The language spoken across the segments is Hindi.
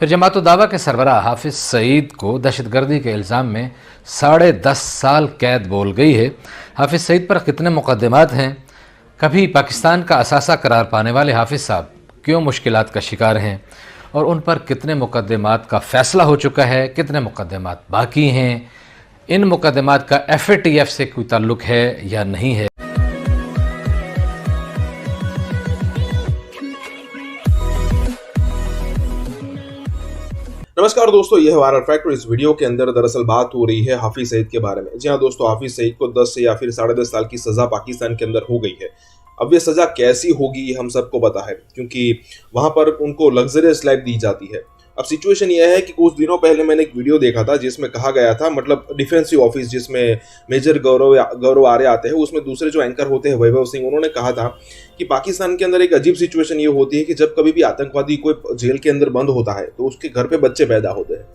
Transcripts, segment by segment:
फिर जमात दावा के सरबराह हाफिज सईद को दहशतगर्दी के इल्ज़ाम में 10.5 साल कैद बोल गई है। हाफिज सईद पर कितने मुकदमात हैं? कभी पाकिस्तान का असासा करार पाने वाले हाफिज साहब क्यों मुश्किलात का शिकार हैं और उन पर कितने मुकदमात का फ़ैसला हो चुका है, कितने मुकदमात बाकी हैं, इन मुकदमात का FATF से कोई ताल्लुक़ है या नहीं है। नमस्कार दोस्तों, यह है वायरल फैक्ट और इस वीडियो के अंदर दरअसल बात हो रही है हाफिज सईद के बारे में। जी हाँ दोस्तों, हाफिज सईद को 10 या फिर 10.5 साल की सजा पाकिस्तान के अंदर हो गई है। अब ये सजा कैसी होगी ये हम सबको पता है, क्योंकि वहां पर उनको लग्जरियस लाइफ दी जाती है। अब सिचुएशन यह है कि कुछ दिनों पहले मैंने एक वीडियो देखा था जिसमें कहा गया था, मतलब डिफेंसिव ऑफिस जिसमें मेजर गौरव आर्य आते हैं, उसमें दूसरे जो एंकर होते हैं वैभव सिंह, उन्होंने कहा था कि पाकिस्तान के अंदर एक अजीब सिचुएशन ये होती है कि जब कभी भी आतंकवादी कोई जेल के अंदर बंद होता है तो उसके घर पे बच्चे पैदा होते हैं।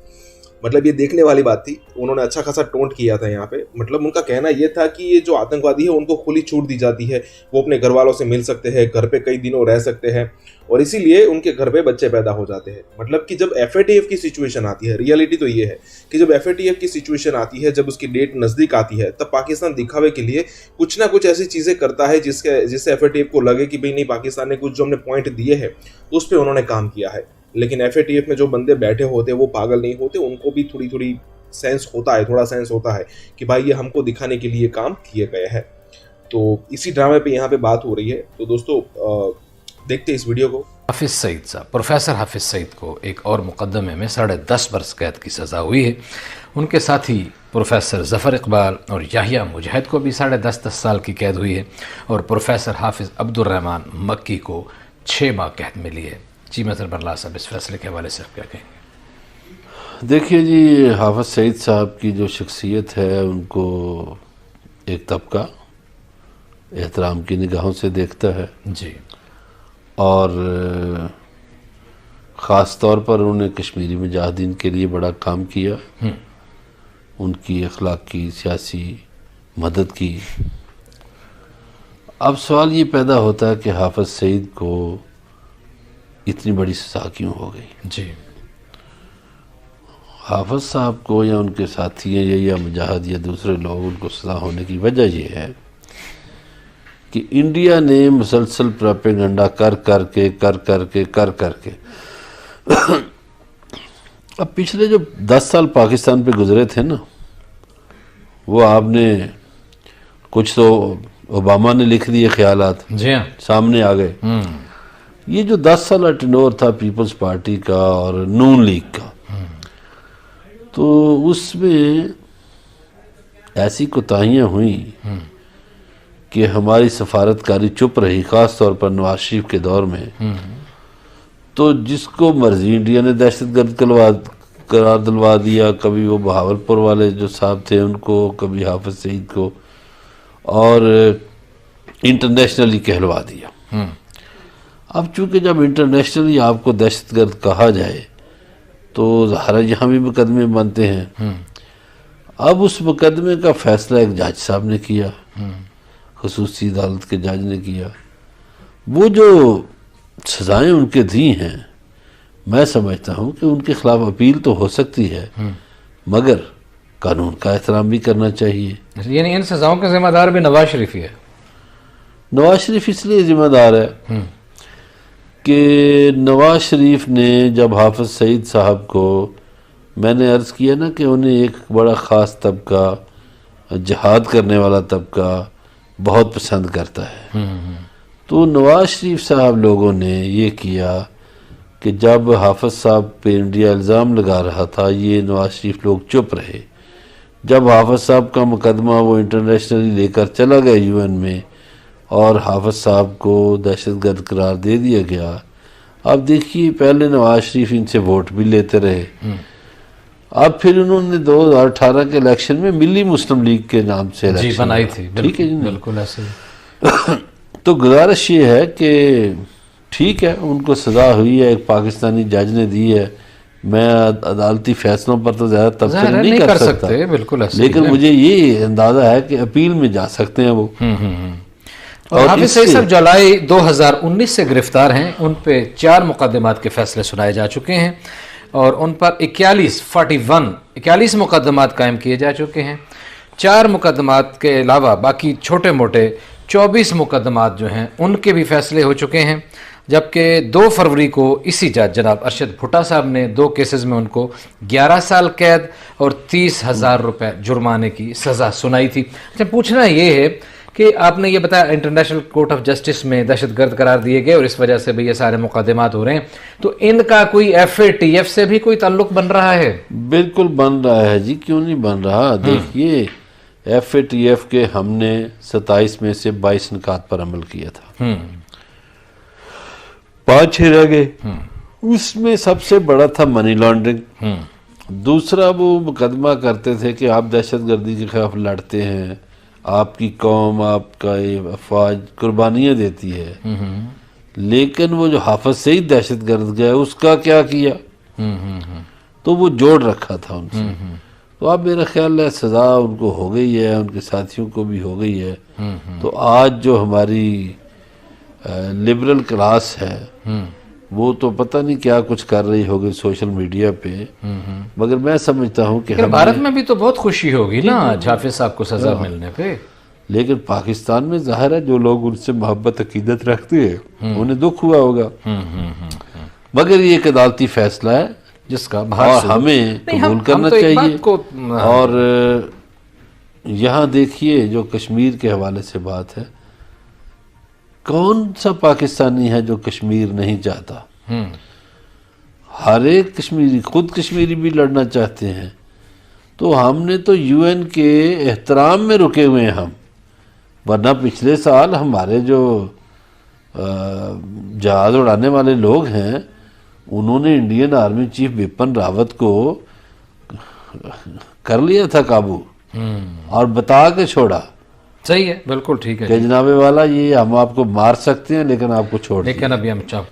मतलब ये देखने वाली बात थी। उन्होंने अच्छा खासा टोंट किया था यहाँ पे। मतलब उनका कहना ये था कि ये जो आतंकवादी है उनको खुली छूट दी जाती है, वो अपने घर वालों से मिल सकते हैं, घर पे कई दिनों रह सकते हैं और इसीलिए उनके घर पे बच्चे पैदा हो जाते हैं। मतलब कि जब FATF की सिचुएशन आती है, रियलिटी तो ये है कि जब FATF की सिचुएशन आती है, जब उसकी डेट नज़दीक आती है, तब पाकिस्तान दिखावे के लिए कुछ ना कुछ ऐसी चीज़ें करता है जिससे FATF को लगे कि भाई नहीं, पाकिस्तान ने कुछ जो हमने पॉइंट दिए हैं उस पर उन्होंने काम किया है। लेकिन FATF में जो बंदे बैठे होते हैं वो पागल नहीं होते, उनको भी थोड़ी सेंस होता है, थोड़ा सेंस होता है कि भाई ये हमको दिखाने के लिए काम किए गए हैं। तो इसी ड्रामे पे यहाँ पे बात हो रही है। तो दोस्तों देखते इस वीडियो को। हाफिज सईद साहब, प्रोफेसर हाफिज सईद को एक और मुकदमे में 10.5 बरस कैद की सज़ा हुई है। उनके साथी प्रोफेसर ज़फ़र इकबाल और याहिया मुजाहिद को भी 10.5 साल की कैद हुई है और प्रोफेसर हाफिज अब्दुर्रहमान मक्की को 6 माह कैद मिली है। जी मज़हर बरला साहब, इस फैसले के हवाले से आप क्या कहेंगे? देखिए जी, हाफिज सईद साहब की जो शख्सियत है उनको एक तबका एहतराम की निगाहों से देखता है जी, और ख़ास तौर पर उन्होंने कश्मीरी मुजाहिदीन के लिए बड़ा काम किया, उनकी अखलाकी सियासी मदद की। अब सवाल ये पैदा होता है कि हाफिज सईद को इतनी बड़ी सज़ा क्यों हो गई? जी, हाफिज साहब को या उनके साथी या मुजाहिद या दूसरे लोग, उनको सज़ा होने की वजह यह है कि इंडिया ने मुसलसल प्रोपेगेंडा कर करके अब पिछले जो 10 साल पाकिस्तान पे गुजरे थे ना, वो आपने कुछ तो ओबामा ने लिख दिए ख्यालात, जी हाँ, सामने आ गए। ये जो 10 साल टेन्योर था पीपल्स पार्टी का और नून लीग का, तो उसमें ऐसी कोताहियाँ हुई कि हमारी सफारतकारी चुप रही, ख़ास तौर पर नवाज शरीफ के दौर में। तो जिसको मर्जी इंडिया ने दहशतगर्द करार दिलवा दिया, कभी वो बहावलपुर वाले जो साहब थे उनको, कभी हाफिज सईद को, और इंटरनेशनली कहलवा दिया। अब चूँकि जब इंटरनेशनली आपको दहशतगर्द कहा जाए तो ज़ाहिर यहाँ भी मुकदमे बनते हैं। अब उस मुकदमे का फ़ैसला एक जज साहब ने किया, ख़ुसूसी अदालत के जज ने किया। वो जो सज़ाएँ उनके दी हैं, मैं समझता हूँ कि उनके ख़िलाफ़ अपील तो हो सकती है, मगर कानून का एहतराम भी करना चाहिए। यानी इन सज़ाओं के ज़िम्मेदार भी नवाज शरीफ ही है। नवाज शरीफ इसलिए ज़िम्मेदार है कि नवाज शरीफ ने जब हाफिज सईद साहब को, मैंने अर्ज़ किया ना कि उन्हें एक बड़ा ख़ास तबका, जिहाद करने वाला तबका बहुत पसंद करता है। तो नवाज शरीफ साहब लोगों ने ये किया कि जब हाफिज साहब पे इंडिया इल्ज़ाम लगा रहा था, ये नवाज शरीफ लोग चुप रहे। जब हाफिज साहब का मुकदमा वो इंटरनेशनली लेकर चला गया UN में और हाफिज साहब को दहशतगर्द करार दे दिया गया। अब देखिए, पहले नवाज शरीफ इनसे वोट भी लेते रहे, अब फिर उन्होंने 2018 के इलेक्शन में मिली मुस्लिम लीग के नाम से इलेक्शन बनाई थी। ठीक है जी, बिल्कुल ऐसे। तो गुजारिश ये है कि ठीक है, उनको सज़ा हुई है, एक पाकिस्तानी जज ने दी है। मैं अदालती फैसलों पर तो ज़्यादा तबसरा नहीं कर सकता, बिल्कुल ऐसे, लेकिन मुझे ये अंदाज़ा है कि अपील में जा सकते हैं वो। और हाफिज सईद साहब जुलाई 2019 से गिरफ्तार हैं। उन पे 4 मुकदमात के फैसले सुनाए जा चुके हैं और उन पर 41 मुकदमात कायम किए जा चुके हैं। 4 मुकदमात के अलावा बाकी छोटे मोटे 24 मुकदमात जो हैं उनके भी फैसले हो चुके हैं, जबकि 2 फरवरी को इसी जज जनाब अरशद भुट्टा साहब ने 2 केसेस में उनको 11 साल कैद और 30,000 रुपये जुर्माने की सज़ा सुनाई थी। अच्छा, पूछना ये है कि आपने ये बताया इंटरनेशनल कोर्ट ऑफ जस्टिस में दहशतगर्द करार दिए गए और इस वजह से भी ये सारे मुकदमात हो रहे हैं, तो इनका कोई FATF से भी कोई ताल्लुक बन रहा है? बिल्कुल बन रहा है जी, क्यों नहीं बन रहा। देखिए, FATF के हमने 27 में से 22 निकात पर अमल किया था, 5-6 रह गए। उसमें सबसे बड़ा था मनी लॉन्ड्रिंग। दूसरा वो मुकदमा करते थे कि आप दहशतगर्दी के खिलाफ लड़ते हैं, आपकी कौम, आपका ये अफवाज कुर्बानियाँ देती है, लेकिन वो जो हाफिज सईद दहशतगर्द गया उसका क्या किया, तो वो जोड़ रखा था उनसे। तो अब मेरा ख्याल है सज़ा उनको हो गई है, उनके साथियों को भी हो गई है। तो आज जो हमारी लिबरल क्लास है वो तो पता नहीं क्या कुछ कर रही होगी सोशल मीडिया पे, मगर मैं समझता हूँ कि भारत में भी तो बहुत खुशी होगी ना हाफिज साहब को सजा मिलने पे। लेकिन पाकिस्तान में जाहिर है जो लोग उनसे मोहब्बत अकीदत रखते हैं उन्हें दुख हुआ होगा। मगर ये एक अदालती फैसला है जिसका और हमें कबूल करना चाहिए। और यहाँ देखिए, जो कश्मीर के हवाले से बात है, कौन सा पाकिस्तानी है जो कश्मीर नहीं चाहता? हर एक कश्मीरी, खुद कश्मीरी भी लड़ना चाहते हैं। तो हमने तो UN के एहतराम में रुके हुए हैं हम, वरना पिछले साल हमारे जो जहाज उड़ाने वाले लोग हैं उन्होंने Indian army chief Bipin Rawat को कर लिया था काबू और बता के छोड़ा। सही है, बिल्कुल ठीक है कि जनाबे वाला, ये हम आपको मार सकते हैं लेकिन आपको छोड़, लेकिन अभी हम